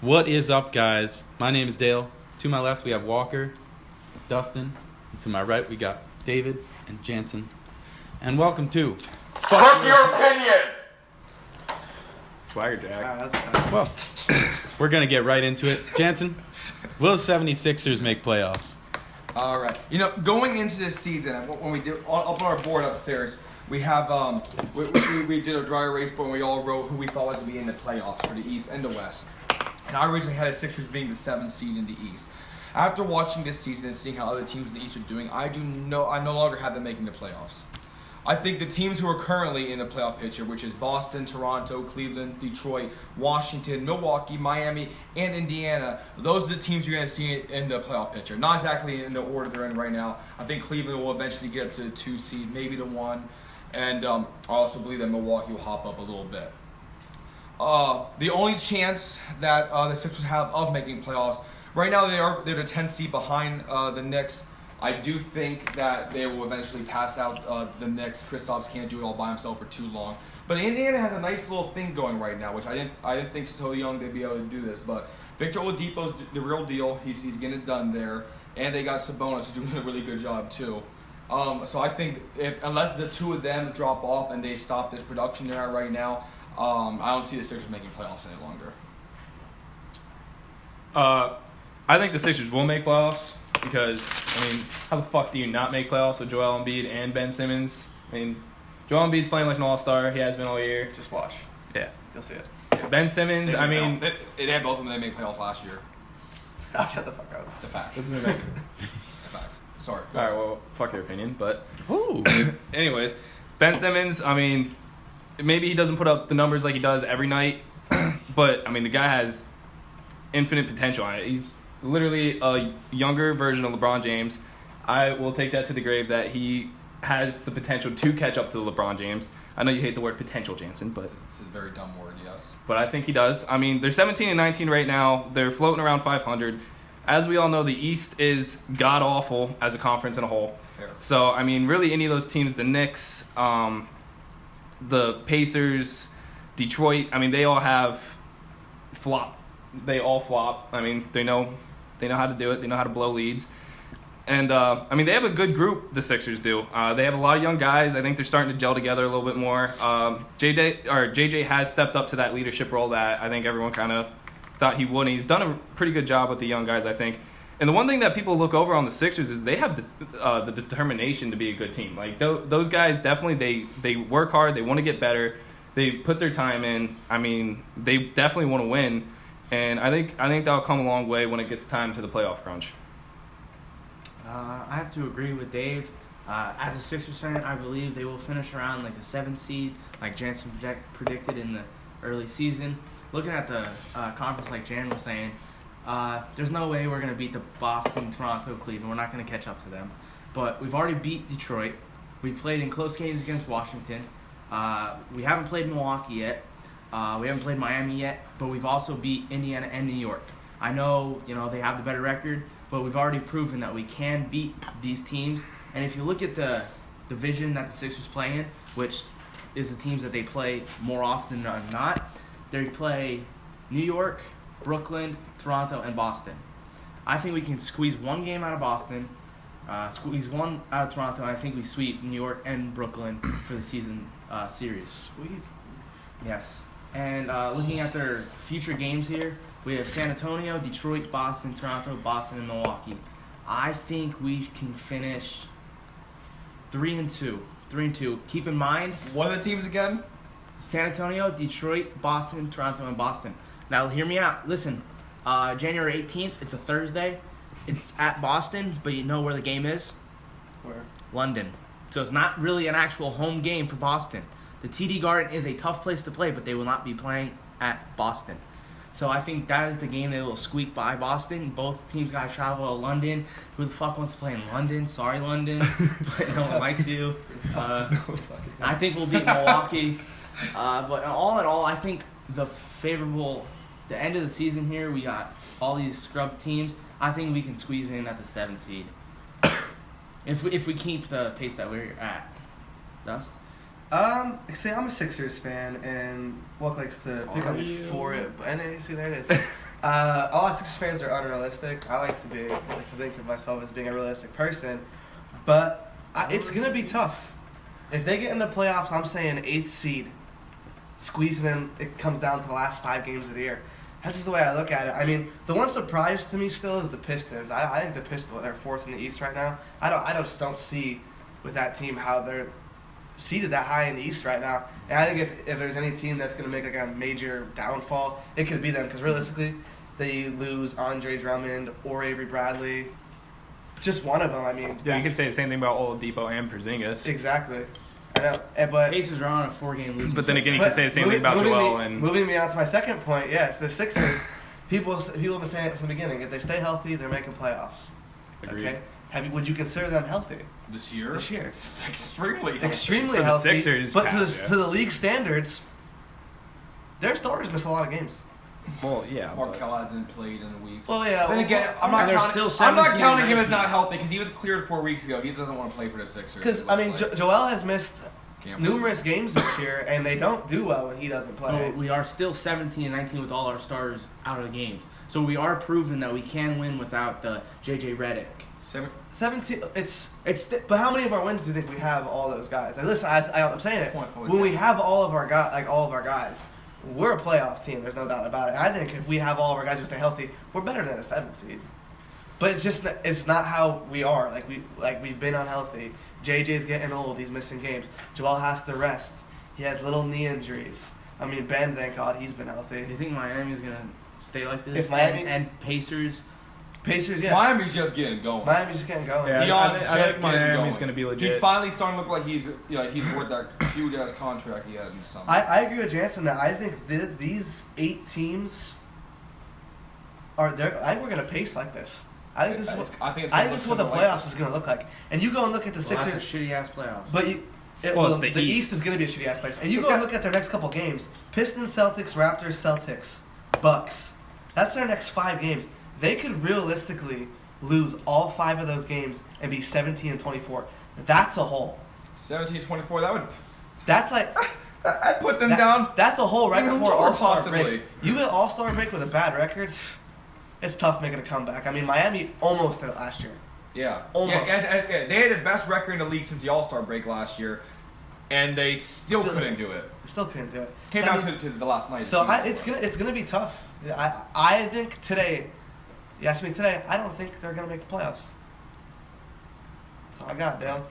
What is up, guys? My name is Dale. To my left, we have Walker, Dustin. And to my right, we got David and Jansen. And welcome to Fuck Your Opinion! Swagger Jack. Well, we're going to get right into it. Jansen, will the 76ers make playoffs? All right. Going into this season, when we did up on our board upstairs, we have we did a dry erase board and we all wrote who we thought was going to be in the playoffs for the East and the West. And I originally had the Sixers being the 7th seed in the East. After watching this season and seeing how other teams in the East are doing, I no longer have them making the playoffs. I think the teams who are currently in the playoff picture, which is Boston, Toronto, Cleveland, Detroit, Washington, Milwaukee, Miami, and Indiana, those are the teams you're going to see in the playoff picture. Not exactly in the order they're in right now. I think Cleveland will eventually get up to the 2 seed, maybe the 1. And I also believe that Milwaukee will hop up a little bit. The only chance that the Sixers have of making playoffs, right now they're the 10th seed behind the Knicks. I do think that they will eventually pass out the Knicks. Kristaps can't do it all by himself for too long. But Indiana has a nice little thing going right now, which I didn't think so young they'd be able to do this. But Victor Oladipo's the real deal. He's getting it done there, and they got Sabonis who's doing a really good job too. So I think unless the two of them drop off and they stop this production they're at right now, I don't see the Sixers making playoffs any longer. I think the Sixers will make playoffs. Because, how the fuck do you not make playoffs with Joel Embiid and Ben Simmons? Joel Embiid's playing like an all-star. He has been all year. Just watch. Yeah. You'll see it. Ben Simmons, They had both of them. They made playoffs last year. Oh, shut the fuck up. It's a fact. What does it make? It's a fact. Sorry. All right, well, fuck your opinion. But, Ooh. anyways, Ben Simmons, maybe he doesn't put up the numbers like he does every night. But, the guy has infinite potential. He's literally a younger version of LeBron James. I will take that to the grave that he has the potential to catch up to LeBron James. I know you hate the word potential, Jansen, but it's a very dumb word, yes. But I think he does. They're 17 and 19 right now. They're floating around 500. As we all know, the East is god awful as a conference in a whole. Fair. So really any of those teams, the Knicks, the Pacers, Detroit, they all have flop. They all flop. They know how to do it. They know how to blow leads. And, they have a good group, the Sixers do. They have a lot of young guys. I think they're starting to gel together a little bit more. JJ has stepped up to that leadership role that I think everyone kind of thought he would. And he's done a pretty good job with the young guys, I think. And the one thing that people look over on the Sixers is they have the determination to be a good team. Like, those guys definitely, they work hard. They want to get better. They put their time in. They definitely want to win. And I think that'll come a long way when it gets time to the playoff crunch. I have to agree with Dave. As a Sixers fan, I believe they will finish around like the 7th seed, like Jansen predicted in the early season. Looking at the conference, like Jan was saying, there's no way we're going to beat the Boston, Toronto, Cleveland. We're not going to catch up to them. But we've already beat Detroit. We've played in close games against Washington. We haven't played Milwaukee yet. We haven't played Miami yet, but we've also beat Indiana and New York. I know, they have the better record, but we've already proven that we can beat these teams. And if you look at the division that the Sixers play in, which is the teams that they play more often than not, they play New York, Brooklyn, Toronto, and Boston. I think we can squeeze one game out of Boston, squeeze one out of Toronto, and I think we sweep New York and Brooklyn for the season series. Sweet. Yes. And looking at their future games here, we have San Antonio, Detroit, Boston, Toronto, Boston, and Milwaukee. I think we can finish 3-2. 3-2. Keep in mind, What are the teams again? San Antonio, Detroit, Boston, Toronto, and Boston. Now, hear me out. Listen, January 18th, it's a Thursday. It's at Boston, but you know where the game is? Where? London. So it's not really an actual home game for Boston. The TD Garden is a tough place to play, but they will not be playing at Boston. So I think that is the game they will squeak by Boston. Both teams got to travel to London. Who the fuck wants to play in London? Sorry, London, but no one likes you. I think we'll beat Milwaukee. But all in all, I think the end of the season here, we got all these scrub teams. I think we can squeeze in at the 7th seed. If we keep the pace that we're at. Dust? I'm a Sixers fan, and Walk likes to pick up for it. And then, see, there it is. A lot of Sixers fans are unrealistic. I like to think of myself as being a realistic person, but it's gonna be tough. If they get in the playoffs, I'm saying 8th seed, squeezing in. It comes down to the last 5 games of the year. That's just the way I look at it. I mean, the one surprise to me still is the Pistons. I think the Pistons, they're 4th in the East right now. I just don't see with that team how they're seeded that high in the East right now. And I think if there's any team that's going to make like a major downfall, it could be them. Because realistically, they lose Andre Drummond or Avery Bradley. Just one of them, I mean. Yeah, you could say the same thing about Oladipo and Porzingis. Exactly. I know. But Pacers are on a 4-game losing But then streak. again, you could say the same thing about Joel and moving me on to my second point, yes, the Sixers. People have been saying it from the beginning. If they stay healthy, they're making playoffs. Agreed. Okay. Would you consider them healthy This year? this year? It's extremely healthy. Extremely For the healthy. Sixers, but pass, yeah. to the league standards, their starters miss a lot of games. well, yeah. but- Markel hasn't played in a week. Well, yeah. Then again, I'm And they're not still counting him 17 as and not 19. healthy because he was cleared 4 weeks ago. He doesn't want to play for the Sixers. Because it I mean, looks like. Joel has missed Can't numerous games this year, and they don't do well when he doesn't play. But we are still 17 and 19 with all our starters out of the games. So we are proving that we can win without the JJ Redick. 17. But how many of our wins do you think we have all those guys? Like, listen, I'm saying it. When we have all of our guys, we're a playoff team. There's no doubt about it. I think if we have all of our guys who stay healthy, we're better than a 7th seed. But it's not how we are. We've been unhealthy. JJ's getting old. He's missing games. Joel has to rest. He has little knee injuries. I mean, Ben, thank God, he's been healthy. Do you think Miami's going to stay like this? If Miami- and Pacers? Pacers, yeah. Miami's just getting going. Miami's just getting going. Yeah, Dion's I think just getting Miami's going. gonna be legit. He's finally starting to look like he's worth that huge ass contract he had in the summer. I agree with Jansen that I think these 8 teams I think we're gonna pace like this. I think this is what the playoffs is gonna look like. And you go and look at the Well, Sixers. that's a shitty ass playoffs. But It's the the East. East is gonna be a shitty ass place. And you go and look at their next couple games: Pistons, Celtics, Raptors, Celtics, Bucks. That's their next 5 games. They could realistically lose all 5 of those games and be 17-24. That's a hole. 17-24. That's like I'd put them down. That's a hole right even before lower, All-Star possibly. break. You get All-Star break with a bad record, it's tough making a comeback. I mean, Miami almost did it last year. Yeah. Almost. Yeah, they had the best record in the league since the All-Star break last year, and they still couldn't do it. Still couldn't do it. Came So, I down mean, to the last night. So it's gonna be tough. I think today, you ask me today, I don't think they're gonna make the playoffs. That's all I got, Dale.